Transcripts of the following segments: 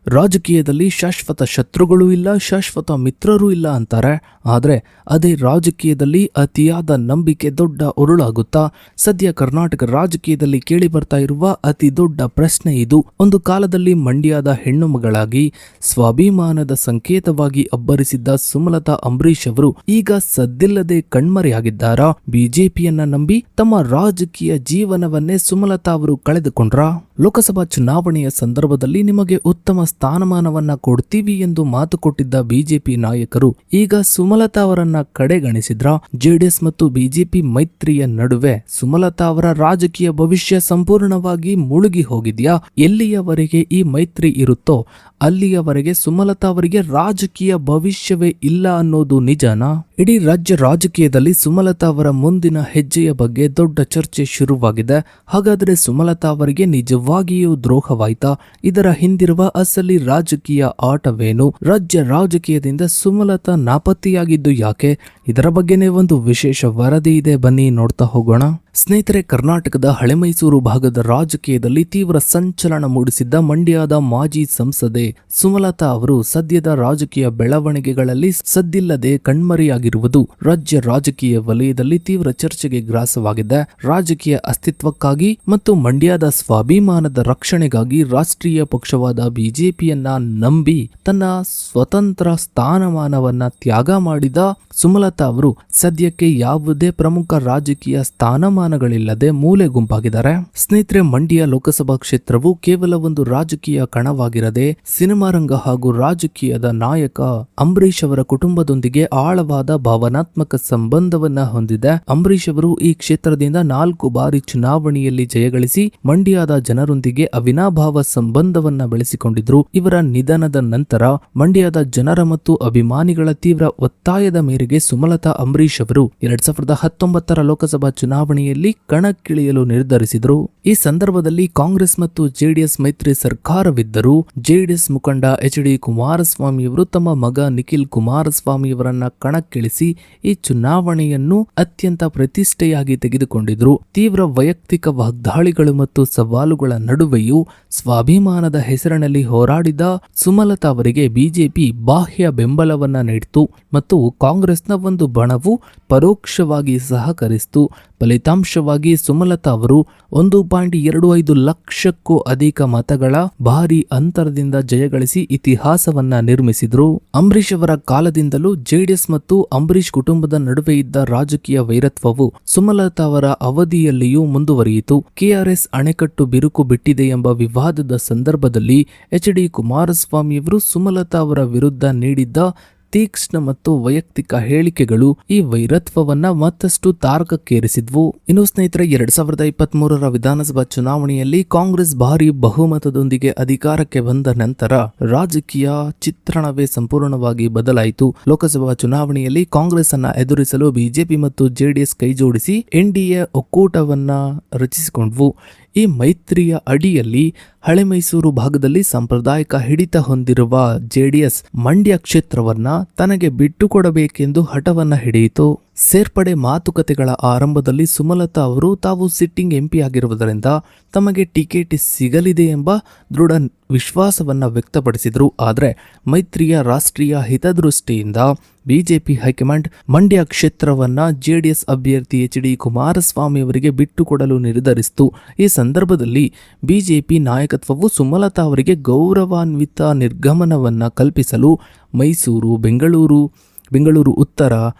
ರಾಜಕೀಯದಲ್ಲಿ ಶಾಶ್ವತ ಶತ್ರುಗಳೂ ಇಲ್ಲ, ಶಾಶ್ವತ ಮಿತ್ರರೂ ಇಲ್ಲ ಅಂತಾರೆ. ಆದರೆ ಅದೇ ರಾಜಕೀಯದಲ್ಲಿ ಅತಿಯಾದ ನಂಬಿಕೆ ದೊಡ್ಡ ಉರುಳಾಗುತ್ತಾ? ಸದ್ಯ ಕರ್ನಾಟಕ ರಾಜಕೀಯದಲ್ಲಿ ಕೇಳಿ ಬರ್ತಾ ಇರುವ ಅತಿ ದೊಡ್ಡ ಪ್ರಶ್ನೆ ಇದು. ಒಂದು ಕಾಲದಲ್ಲಿ ಮಂಡ್ಯದ ಹೆಣ್ಣು ಮಗಳಾಗಿ ಸ್ವಾಭಿಮಾನದ ಸಂಕೇತವಾಗಿ ಅಬ್ಬರಿಸಿದ್ದ ಸುಮಲತಾ ಅಂಬರೀಶ್ ಅವರು ಈಗ ಸದ್ದಿಲ್ಲದೆ ಕಣ್ಮರೆಯಾಗಿದ್ದಾರಾ? ಬಿಜೆಪಿಯನ್ನ ನಂಬಿ ತಮ್ಮ ರಾಜಕೀಯ ಜೀವನವನ್ನೇ ಸುಮಲತಾ ಅವರು ಕಳೆದುಕೊಂಡ್ರಾ? ಲೋಕಸಭಾ ಚುನಾವಣೆಯ ಸಂದರ್ಭದಲ್ಲಿ ನಿಮಗೆ ಉತ್ತಮ ಸ್ಥಾನಮಾನವನ್ನ ಕೊಡ್ತೀವಿ ಎಂದು ಮಾತು ಕೊಟ್ಟಿದ್ದ ಬಿಜೆಪಿ ನಾಯಕರು ಈಗ ಸುಮಲತಾ ಅವರನ್ನ ಕಡೆಗಣಿಸಿದ್ರ? ಜೆಡಿಎಸ್ ಮತ್ತು ಬಿಜೆಪಿ ಮೈತ್ರಿಯ ನಡುವೆ ಸುಮಲತಾ ಅವರ ರಾಜಕೀಯ ಭವಿಷ್ಯ ಸಂಪೂರ್ಣವಾಗಿ ಮುಳುಗಿ ಹೋಗಿದ್ಯಾ? ಎಲ್ಲಿಯವರೆಗೆ ಈ ಮೈತ್ರಿ ಇರುತ್ತೋ ಅಲ್ಲಿಯವರೆಗೆ ಸುಮಲತಾ ಅವರಿಗೆ ರಾಜಕೀಯ ಭವಿಷ್ಯವೇ ಇಲ್ಲ ಅನ್ನೋದು ನಿಜನಾ? ಇಡೀ ರಾಜ್ಯ ರಾಜಕೀಯದಲ್ಲಿ ಸುಮಲತಾ ಅವರ ಮುಂದಿನ ಹೆಜ್ಜೆಯ ಬಗ್ಗೆ ದೊಡ್ಡ ಚರ್ಚೆ ಶುರುವಾಗಿದೆ. ಹಾಗಾದರೆ ಸುಮಲತಾ ಅವರಿಗೆ ನಿಜವಾಗಿಯೂ ದ್ರೋಹವಾಯ್ತಾ? ಇದರ ಹಿಂದಿರುವ ಅಸಲಿ ರಾಜಕೀಯ ಆಟವೇನು? ರಾಜ್ಯ ರಾಜಕೀಯದಿಂದ ಸುಮಲತಾ ನಾಪತ್ತೆಯಾಗಿದ್ದು ಯಾಕೆ? ಇದರ ಬಗ್ಗೆನೇ ಒಂದು ವಿಶೇಷ ವರದಿ ಇದೆ, ಬನ್ನಿ ನೋಡ್ತಾ ಹೋಗೋಣ. ಸ್ನೇಹಿತರೆ, ಕರ್ನಾಟಕದ ಹಳೆ ಮೈಸೂರು ಭಾಗದ ರಾಜಕೀಯದಲ್ಲಿ ತೀವ್ರ ಸಂಚಲನ ಮೂಡಿಸಿದ್ದ ಮಂಡ್ಯದ ಮಾಜಿ ಸಂಸದೆ ಸುಮಲತಾ ಅವರು ಸದ್ಯದ ರಾಜಕೀಯ ಬೆಳವಣಿಗೆಗಳಲ್ಲಿ ಸದ್ದಿಲ್ಲದೆ ಕಣ್ಮರೆಯಾಗಿರುವುದು ರಾಜ್ಯ ರಾಜಕೀಯ ವಲಯದಲ್ಲಿ ತೀವ್ರ ಚರ್ಚೆಗೆ ಗ್ರಾಸವಾಗಿದೆ. ರಾಜಕೀಯ ಅಸ್ತಿತ್ವಕ್ಕಾಗಿ ಮತ್ತು ಮಂಡ್ಯದ ಸ್ವಾಭಿಮಾನದ ರಕ್ಷಣೆಗಾಗಿ ರಾಷ್ಟ್ರೀಯ ಪಕ್ಷವಾದ ಬಿಜೆಪಿಯನ್ನ ನಂಬಿ ತನ್ನ ಸ್ವತಂತ್ರ ಸ್ಥಾನಮಾನವನ್ನ ತ್ಯಾಗ ಮಾಡಿದ ಸುಮಲತಾ ಅವರು ಸದ್ಯಕ್ಕೆ ಯಾವುದೇ ಪ್ರಮುಖ ರಾಜಕೀಯ ಸ್ಥಾನಮಾನಗಳಿಲ್ಲದೆ ಮೂಲೆ ಗುಂಪಾಗಿದ್ದಾರೆ. ಸ್ನೇಹಿತರೆ, ಮಂಡ್ಯ ಲೋಕಸಭಾ ಕ್ಷೇತ್ರವು ಕೇವಲ ಒಂದು ರಾಜಕೀಯ ಕಣವಾಗಿರದೆ ಸಿನಿಮಾ ರಂಗ ಹಾಗೂ ರಾಜಕೀಯದ ನಾಯಕ ಅಂಬರೀಶ್ ಅವರ ಕುಟುಂಬದೊಂದಿಗೆ ಆಳವಾದ ಭಾವನಾತ್ಮಕ ಸಂಬಂಧವನ್ನ ಹೊಂದಿದೆ. ಅಂಬರೀಶ್ ಅವರು ಈ ಕ್ಷೇತ್ರದಿಂದ 4 ಬಾರಿ ಚುನಾವಣೆಯಲ್ಲಿ ಜಯಗಳಿಸಿ ಮಂಡ್ಯದ ಜನರೊಂದಿಗೆ ಅವಿನಾಭಾವ ಸಂಬಂಧವನ್ನ ಬೆಳೆಸಿಕೊಂಡಿದ್ರು. ಇವರ ನಿಧನದ ನಂತರ ಮಂಡ್ಯದ ಜನರ ಮತ್ತು ಅಭಿಮಾನಿಗಳ ತೀವ್ರ ಒತ್ತಾಯದ ಮೇರೆಗೆ ಸುಮಲತಾ ಅಂಬರೀಶ್ ಅವರು 2019 ಲೋಕಸಭಾ ಚುನಾವಣೆಯಲ್ಲಿ ಕಣಕ್ಕಿಳಿಯಲು ನಿರ್ಧರಿಸಿದರು. ಈ ಸಂದರ್ಭದಲ್ಲಿ ಕಾಂಗ್ರೆಸ್ ಮತ್ತು ಜೆಡಿಎಸ್ ಮೈತ್ರಿ ಸರ್ಕಾರವಿದ್ದರೂ ಜೆಡಿಎಸ್ ಮುಖಂಡ ಎಚ್.ಡಿ. ಕುಮಾರಸ್ವಾಮಿಯವರು ತಮ್ಮ ಮಗ ನಿಖಿಲ್ ಕುಮಾರಸ್ವಾಮಿಯವರನ್ನ ಕಣಕ್ಕಿಳಿಸಿ ಈ ಚುನಾವಣೆಯನ್ನು ಅತ್ಯಂತ ಪ್ರತಿಷ್ಠೆಯಾಗಿ ತೆಗೆದುಕೊಂಡಿದ್ರು. ತೀವ್ರ ವೈಯಕ್ತಿಕ ವಾಗ್ದಾಳಿಗಳು ಮತ್ತು ಸವಾಲುಗಳ ನಡುವೆಯೂ ಸ್ವಾಭಿಮಾನದ ಹೆಸರಿನಲ್ಲಿ ಹೋರಾಡಿದ ಸುಮಲತಾ ಅವರಿಗೆ ಬಿಜೆಪಿ ಬಾಹ್ಯ ಬೆಂಬಲವನ್ನ ನೀಡಿತು ಮತ್ತು ಕಾಂಗ್ರೆಸ್ನ ಒಂದು ಬಣವು ಪರೋಕ್ಷವಾಗಿ ಸಹಕರಿಸಿತು. ಫಲಿತಾಂಶವಾಗಿ ಸುಮಲತಾ ಅವರು 1.25 ಲಕ್ಷಕ್ಕೂ ಅಧಿಕ ಮತಗಳ ಭಾರಿ ಅಂತರದಿಂದ ಜಯಗಳಿಸಿ ಇತಿಹಾಸವನ್ನ ನಿರ್ಮಿಸಿದ್ರು. ಅಂಬರೀಶ್ ಅವರ ಕಾಲದಿಂದಲೂ ಜೆಡಿಎಸ್ ಮತ್ತು ಅಂಬರೀಶ್ ಕುಟುಂಬದ ನಡುವೆ ಇದ್ದ ರಾಜಕೀಯ ವೈರತ್ವವು ಸುಮಲತಾ ಅವರ ಅವಧಿಯಲ್ಲಿಯೂ ಮುಂದುವರಿಯಿತು. ಕೆಆರ್ಎಸ್ ಅಣೆಕಟ್ಟು ಬಿರುಕು ಬಿಟ್ಟಿದೆ ಎಂಬ ವಿವಾದದ ಸಂದರ್ಭದಲ್ಲಿ ಎಚ್.ಡಿ. ಕುಮಾರಸ್ವಾಮಿಯವರು ಸುಮಲತಾ ಅವರ ವಿರುದ್ಧ ನೀಡಿದ್ದ ತೀಕ್ಷ್ಣ ಮತ್ತು ವೈಯಕ್ತಿಕ ಹೇಳಿಕೆಗಳು ಈ ವೈರತ್ವವನ್ನ ಮತ್ತಷ್ಟು ತಾರಕಕ್ಕೇರಿಸಿದ್ವು. ಇನ್ನು ಸ್ನೇಹಿತರೆ, 2023 ವಿಧಾನಸಭಾ ಚುನಾವಣೆಯಲ್ಲಿ ಕಾಂಗ್ರೆಸ್ ಭಾರಿ ಬಹುಮತದೊಂದಿಗೆ ಅಧಿಕಾರಕ್ಕೆ ಬಂದ ನಂತರ ರಾಜಕೀಯ ಚಿತ್ರಣವೇ ಸಂಪೂರ್ಣವಾಗಿ ಬದಲಾಯಿತು. ಲೋಕಸಭಾ ಚುನಾವಣೆಯಲ್ಲಿ ಕಾಂಗ್ರೆಸ್ ಅನ್ನ ಎದುರಿಸಲು ಬಿಜೆಪಿ ಮತ್ತು ಜೆಡಿಎಸ್ ಕೈಜೋಡಿಸಿ ಎನ್ಡಿಎ ಒಕ್ಕೂಟವನ್ನ ರಚಿಸಿಕೊಂಡ್ವು. ಈ ಮೈತ್ರಿಯ ಅಡಿಯಲ್ಲಿ ಹಳೆ ಮೈಸೂರು ಭಾಗದಲ್ಲಿ ಸಾಂಪ್ರದಾಯಿಕ ಹಿಡಿತ ಹೊಂದಿರುವ ಜೆಡಿಎಸ್ ಮಂಡ್ಯ ಕ್ಷೇತ್ರವನ್ನ ತನಗೆ ಬಿಟ್ಟುಕೊಡಬೇಕೆಂದು ಹಠವನ್ನ ಹಿಡಿಯಿತು. ಸೇರ್ಪಡೆ ಮಾತುಕತೆಗಳ ಆರಂಭದಲ್ಲಿ ಸುಮಲತಾ ಅವರು ತಾವು ಸಿಟ್ಟಿಂಗ್ ಎಂಪಿ ಆಗಿರುವುದರಿಂದ ತಮಗೆ ಟಿಕೆಟ್ ಸಿಗಲಿದೆ ಎಂಬ ದೃಢ ವಿಶ್ವಾಸವನ್ನ ವ್ಯಕ್ತಪಡಿಸಿದ್ರು. ಆದರೆ ಮೈತ್ರಿಯ ರಾಷ್ಟ್ರೀಯ ಹಿತದೃಷ್ಟಿಯಿಂದ ಬಿಜೆಪಿ ಹೈಕಮಾಂಡ್ ಮಂಡ್ಯ ಕ್ಷೇತ್ರವನ್ನ ಜೆಡಿಎಸ್ ಅಭ್ಯರ್ಥಿ ಎಚ್.ಡಿ. ಕುಮಾರಸ್ವಾಮಿ ಅವರಿಗೆ ಬಿಟ್ಟುಕೊಡಲು ನಿರ್ಧರಿಸಿತು. ಈ ಸಂದರ್ಭದಲ್ಲಿ ಬಿಜೆಪಿ ನಾಯಕತ್ವವು ಸುಮಲತಾ ಅವರಿಗೆ ಗೌರವಾನ್ವಿತ ನಿರ್ಗಮನವನ್ನ ಕಲ್ಪಿಸಲು ಮೈಸೂರು, ಬೆಂಗಳೂರು ಉತ್ತರ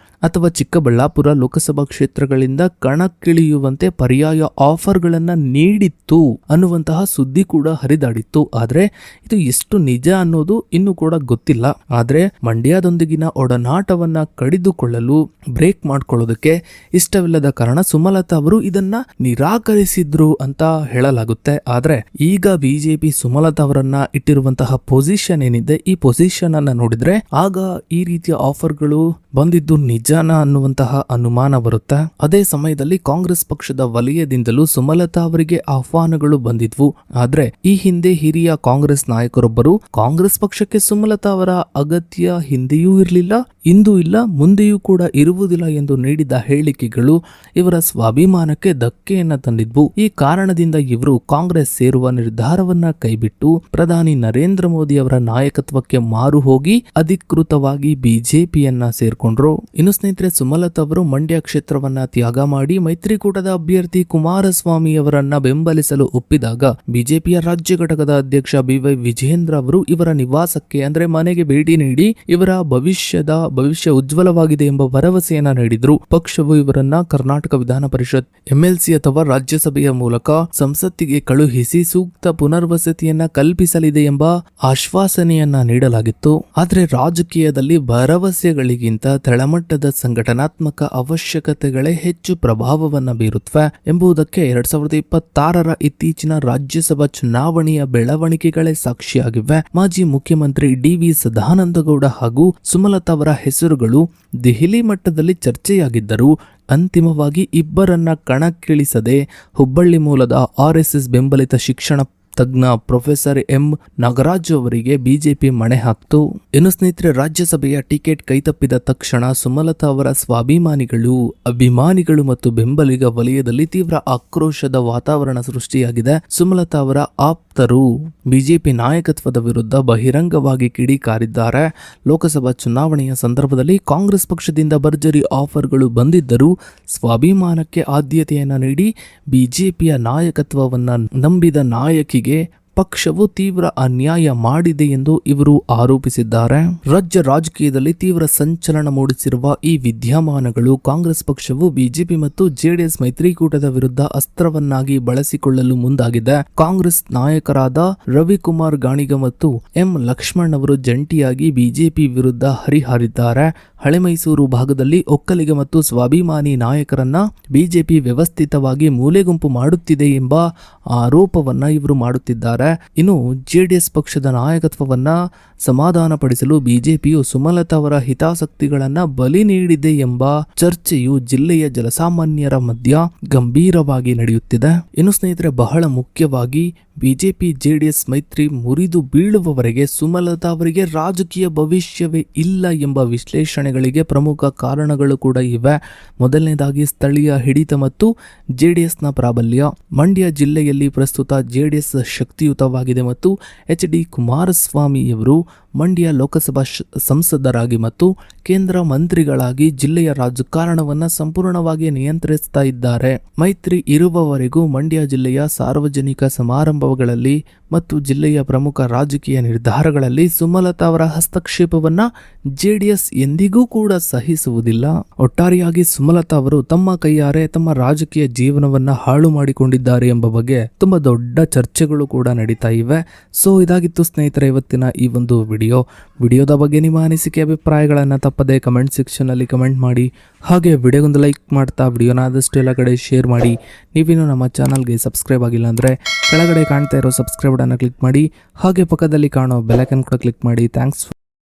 ಅಥವಾ ಚಿಕ್ಕಬಳ್ಳಾಪುರ ಲೋಕಸಭಾ ಕ್ಷೇತ್ರಗಳಿಂದ ಕಣಕ್ಕಿಳಿಯುವಂತೆ ಪರ್ಯಾಯ ಆಫರ್ಗಳನ್ನ ನೀಡಿತ್ತು ಅನ್ನುವಂತಹ ಸುದ್ದಿ ಕೂಡ ಹರಿದಾಡಿತ್ತು. ಆದ್ರೆ ಇದು ಎಷ್ಟು ನಿಜ ಅನ್ನೋದು ಇನ್ನೂ ಕೂಡ ಗೊತ್ತಿಲ್ಲ. ಆದ್ರೆ ಮಂಡ್ಯದೊಂದಿಗಿನ ಒಡನಾಟವನ್ನ ಕಡಿದುಕೊಳ್ಳಲು ಬ್ರೇಕ್ ಮಾಡ್ಕೊಳ್ಳೋದಕ್ಕೆ ಇಷ್ಟವಿಲ್ಲದ ಕಾರಣ ಸುಮಲತಾ ಅವರು ಇದನ್ನ ನಿರಾಕರಿಸಿದ್ರು ಅಂತ ಹೇಳಲಾಗುತ್ತೆ. ಆದ್ರೆ ಈಗ ಬಿಜೆಪಿ ಸುಮಲತಾ ಅವರನ್ನ ಇಟ್ಟಿರುವಂತಹ ಪೊಸಿಷನ್ ಏನಿದೆ, ಈ ಪೊಸಿಷನ್ ಅನ್ನ ನೋಡಿದ್ರೆ ಆಗ ಈ ರೀತಿಯ ಆಫರ್ಗಳು ಬಂದಿದ್ದು ನಿಜಾನ ಅನ್ನುವಂತಹ ಅನುಮಾನ ಬರುತ್ತೆ. ಅದೇ ಸಮಯದಲ್ಲಿ ಕಾಂಗ್ರೆಸ್ ಪಕ್ಷದ ವಲಯದಿಂದಲೂ ಸುಮಲತಾ ಅವರಿಗೆ ಆಹ್ವಾನಗಳು ಬಂದಿದ್ವು. ಆದ್ರೆ ಈ ಹಿಂದೆ ಹಿರಿಯ ಕಾಂಗ್ರೆಸ್ ನಾಯಕರೊಬ್ಬರು ಕಾಂಗ್ರೆಸ್ ಪಕ್ಷಕ್ಕೆ ಸುಮಲತಾ ಅವರ ಅಗತ್ಯ ಹಿಂದೆಯೂ ಇರಲಿಲ್ಲ, ಇಂದು ಇಲ್ಲ ಮುಂದೆಯೂ ಕೂಡ ಇರುವುದಿಲ್ಲ ಎಂದು ನೀಡಿದ ಹೇಳಿಕೆಗಳು ಇವರ ಸ್ವಾಭಿಮಾನಕ್ಕೆ ಧಕ್ಕೆಯನ್ನ ತಂದಿದ್ವು. ಈ ಕಾರಣದಿಂದ ಇವರು ಕಾಂಗ್ರೆಸ್ ಸೇರುವ ನಿರ್ಧಾರವನ್ನ ಕೈಬಿಟ್ಟು ಪ್ರಧಾನಿ ನರೇಂದ್ರ ಮೋದಿ ಅವರ ನಾಯಕತ್ವಕ್ಕೆ ಮಾರು ಹೋಗಿ ಅಧಿಕೃತವಾಗಿ ಬಿಜೆಪಿಯನ್ನ ಸೇರ್ಕೊಂಡ್ರು. ಇನ್ನು ಸ್ನೇಹಿತರೆ, ಸುಮಲತಾ ಅವರು ಮಂಡ್ಯ ಕ್ಷೇತ್ರವನ್ನ ತ್ಯಾಗ ಮಾಡಿ ಮೈತ್ರಿಕೂಟದ ಅಭ್ಯರ್ಥಿ ಕುಮಾರಸ್ವಾಮಿ ಅವರನ್ನ ಬೆಂಬಲಿಸಲು ಒಪ್ಪಿದಾಗ ಬಿಜೆಪಿಯ ರಾಜ್ಯ ಘಟಕದ ಅಧ್ಯಕ್ಷ BY ವಿಜೇಂದ್ರ ಅವರು ಇವರ ನಿವಾಸಕ್ಕೆ ಅಂದ್ರೆ ಮನೆಗೆ ಭೇಟಿ ನೀಡಿ ಇವರ ಭವಿಷ್ಯ ಉಜ್ವಲವಾಗಿದೆ ಎಂಬ ಭರವಸೆಯನ್ನ ನೀಡಿದ್ರು. ಪಕ್ಷವು ಇವರನ್ನ ಕರ್ನಾಟಕ ವಿಧಾನ ಪರಿಷತ್ MLC ಅಥವಾ ರಾಜ್ಯಸಭೆಯ ಮೂಲಕ ಸಂಸತ್ತಿಗೆ ಕಳುಹಿಸಿ ಸೂಕ್ತ ಪುನರ್ವಸತಿಯನ್ನ ಕಲ್ಪಿಸಲಿದೆ ಎಂಬ ಆಶ್ವಾಸನೆಯನ್ನ ನೀಡಲಾಗಿತ್ತು. ಆದರೆ ರಾಜಕೀಯದಲ್ಲಿ ಭರವಸೆಗಳಿಗಿಂತ ತಳಮಟ್ಟದ ಸಂಘಟನಾತ್ಮಕ ಅವಶ್ಯಕತೆಗಳೇ ಹೆಚ್ಚು ಪ್ರಭಾವವನ್ನ ಬೀರುತ್ತವೆ ಎಂಬುದಕ್ಕೆ 2026ರ ಇತ್ತೀಚಿನ ರಾಜ್ಯಸಭಾ ಚುನಾವಣೆಯ ಬೆಳವಣಿಗೆಗಳೇ ಸಾಕ್ಷಿಯಾಗಿವೆ. ಮಾಜಿ ಮುಖ್ಯಮಂತ್ರಿ DV ಸದಾನಂದಗೌಡ ಹಾಗೂ ಸುಮಲತಾ ಅವರ ಹೆಸರುಗಳು ದೆಹಲಿ ಮಟ್ಟದಲ್ಲಿ ಚರ್ಚೆಯಾಗಿದ್ದರು. ಅಂತಿಮವಾಗಿ ಇಬ್ಬರನ್ನ ಕಣಕ್ಕಿಳಿಸದೆ ಹುಬ್ಬಳ್ಳಿ ಮೂಲದ RSS ಬೆಂಬಲಿತ ಶಿಕ್ಷಣ ತಜ್ಞ ಪ್ರೊಫೆಸರ್ M ನಾಗರಾಜ್ ಅವರಿಗೆ ಬಿಜೆಪಿ ಮಣೆ ಹಾಕ್ತು. ಇನ್ನು ಸ್ನೇಹಿತರೆ, ರಾಜ್ಯಸಭೆಯ ಟಿಕೆಟ್ ಕೈತಪ್ಪಿದ ತಕ್ಷಣ ಸುಮಲತಾ ಅವರ ಸ್ವಾಭಿಮಾನಿಗಳು, ಅಭಿಮಾನಿಗಳು ಮತ್ತು ಬೆಂಬಲಿಗ ವಲಯದಲ್ಲಿ ತೀವ್ರ ಆಕ್ರೋಶದ ವಾತಾವರಣ ಸೃಷ್ಟಿಯಾಗಿದೆ. ಸುಮಲತಾ ಅವರ ಆಪ್ತರು ಬಿಜೆಪಿ ನಾಯಕತ್ವದ ವಿರುದ್ಧ ಬಹಿರಂಗವಾಗಿ ಕಿಡಿಕಾರಿದ್ದಾರೆ. ಲೋಕಸಭಾ ಚುನಾವಣೆಯ ಸಂದರ್ಭದಲ್ಲಿ ಕಾಂಗ್ರೆಸ್ ಪಕ್ಷದಿಂದ ಭರ್ಜರಿ ಆಫರ್ಗಳು ಬಂದಿದ್ದರೂ ಸ್ವಾಭಿಮಾನಕ್ಕೆ ಆದ್ಯತೆಯನ್ನ ನೀಡಿ ಬಿಜೆಪಿಯ ನಾಯಕತ್ವವನ್ನ ನಂಬಿದ ನಾಯಕಿಗೆ ಪಕ್ಷವು ತೀವ್ರ ಅನ್ಯಾಯ ಮಾಡಿದೆ ಎಂದು ಇವರು ಆರೋಪಿಸಿದ್ದಾರೆ. ರಾಜ್ಯ ರಾಜಕೀಯದಲ್ಲಿ ತೀವ್ರ ಸಂಚಲನ ಮೂಡಿಸಿರುವ ಈ ವಿದ್ಯಮಾನಗಳು ಕಾಂಗ್ರೆಸ್ ಪಕ್ಷವು ಬಿಜೆಪಿ ಮತ್ತು JDS ಮೈತ್ರಿಕೂಟದ ವಿರುದ್ಧ ಅಸ್ತ್ರವನ್ನಾಗಿ ಬಳಸಿಕೊಳ್ಳಲು ಮುಂದಾಗಿದೆ. ಕಾಂಗ್ರೆಸ್ ನಾಯಕರಾದ ರವಿಕುಮಾರ್ ಗಾಣಿಗ ಮತ್ತು M ಲಕ್ಷ್ಮಣ್ ಅವರು ಜಂಟಿಯಾಗಿ ಬಿಜೆಪಿ ವಿರುದ್ಧ ಹರಿಹಾರಿದ್ದಾರೆ. ಹಳೆ ಮೈಸೂರು ಭಾಗದಲ್ಲಿ ಒಕ್ಕಲಿಗ ಮತ್ತು ಸ್ವಾಭಿಮಾನಿ ನಾಯಕರನ್ನ ಬಿಜೆಪಿ ವ್ಯವಸ್ಥಿತವಾಗಿ ಮೂಲೆಗುಂಪು ಮಾಡುತ್ತಿದೆ ಎಂಬ ಆರೋಪವನ್ನ ಇವರು ಮಾಡುತ್ತಿದ್ದಾರೆ. ಇನ್ನು JDS ಪಕ್ಷದ ನಾಯಕತ್ವವನ್ನ ಸಮಾಧಾನಪಡಿಸಲು ಬಿಜೆಪಿಯು ಸುಮಲತಾ ಅವರ ಹಿತಾಸಕ್ತಿಗಳನ್ನ ಬಲಿ ನೀಡಿದೆ ಎಂಬ ಚರ್ಚೆಯು ಜಿಲ್ಲೆಯ ಜನಸಾಮಾನ್ಯರ ಮಧ್ಯ ಗಂಭೀರವಾಗಿ ನಡೆಯುತ್ತಿದೆ. ಇನ್ನು ಸ್ನೇಹಿತರೆ, ಬಹಳ ಮುಖ್ಯವಾಗಿ ಬಿಜೆಪಿ JDS ಮೈತ್ರಿ ಮುರಿದು ಬೀಳುವವರೆಗೆ ಸುಮಲತಾ ಅವರಿಗೆ ರಾಜಕೀಯ ಭವಿಷ್ಯವೇ ಇಲ್ಲ ಎಂಬ ವಿಶ್ಲೇಷಣೆಗಳಿಗೆ ಪ್ರಮುಖ ಕಾರಣಗಳು ಕೂಡ ಇವೆ. ಮೊದಲನೇದಾಗಿ ಸ್ಥಳೀಯ ಹಿಡಿತ ಮತ್ತು JDSನ ಪ್ರಾಬಲ್ಯ. ಮಂಡ್ಯ ಜಿಲ್ಲೆಯಲ್ಲಿ ಪ್ರಸ್ತುತ JDS ಶಕ್ತಿಯುತವಾಗಿದೆ ಮತ್ತು HD ಕುಮಾರಸ್ವಾಮಿಯವರು ಮಂಡ್ಯ ಲೋಕಸಭಾ ಸಂಸದರಾಗಿ ಮತ್ತು ಕೇಂದ್ರ ಮಂತ್ರಿಗಳಾಗಿ ಜಿಲ್ಲೆಯ ರಾಜಕಾರಣವನ್ನ ಸಂಪೂರ್ಣವಾಗಿ ನಿಯಂತ್ರಿಸ್ತಾ ಇದ್ದಾರೆ. ಮೈತ್ರಿ ಇರುವವರೆಗೂ ಮಂಡ್ಯ ಜಿಲ್ಲೆಯ ಸಾರ್ವಜನಿಕ ಸಮಾರಂಭಗಳಲ್ಲಿ ಮತ್ತು ಜಿಲ್ಲೆಯ ಪ್ರಮುಖ ರಾಜಕೀಯ ನಿರ್ಧಾರಗಳಲ್ಲಿ ಸುಮಲತಾ ಅವರ ಹಸ್ತಕ್ಷೇಪವನ್ನ JDS ಎಂದಿಗೂ ಕೂಡ ಸಹಿಸುವುದಿಲ್ಲ. ಒಟ್ಟಾರೆಯಾಗಿ ಸುಮಲತಾ ಅವರು ತಮ್ಮ ಕೈಯಾರೆ ತಮ್ಮ ರಾಜಕೀಯ ಜೀವನವನ್ನ ಹಾಳು ಮಾಡಿಕೊಂಡಿದ್ದಾರೆ ಎಂಬ ಬಗ್ಗೆ ತುಂಬಾ ದೊಡ್ಡ ಚರ್ಚೆಗಳು ಕೂಡ ನಡೀತಾ ಇವೆ. ಸೊ ಇದಾಗಿತ್ತು ಸ್ನೇಹಿತರೆ ಇವತ್ತಿನ ಈ ಒಂದು ವಿಡಿಯೋದ ಬಗ್ಗೆ ನಿಮ್ಮ ಅನಿಸಿಕೆ ಅಭಿಪ್ರಾಯಗಳನ್ನು ತಪ್ಪದೆ ಕಮೆಂಟ್ ಸೆಕ್ಷನ್ ಅಲ್ಲಿ ಕಮೆಂಟ್ ಮಾಡಿ. ಹಾಗೆ ವಿಡಿಯೋಗೊಂದು ಲೈಕ್ ಮಾಡ್ತಾ ವಿಡಿಯೋನ ಆದಷ್ಟು ಎಲ್ಲ ಕಡೆ ಶೇರ್ ಮಾಡಿ. ನೀವೇನು ನಮ್ಮ ಚಾನಲ್ಗೆ ಸಬ್ಸ್ಕ್ರೈಬ್ ಆಗಿಲ್ಲ ಅಂದರೆ ಕೆಳಗಡೆ ಕಾಣ್ತಾ ಇರೋ ಸಬ್ಸ್ಕ್ರೈಬ್ ಬಟನ್ನ ಕ್ಲಿಕ್ ಮಾಡಿ. ಹಾಗೆ ಪಕ್ಕದಲ್ಲಿ ಕಾಣೋ ಬೆಲ್ ಐಕಾನ್ ಕೂಡ ಕ್ಲಿಕ್ ಮಾಡಿ. ಥ್ಯಾಂಕ್ಸ್.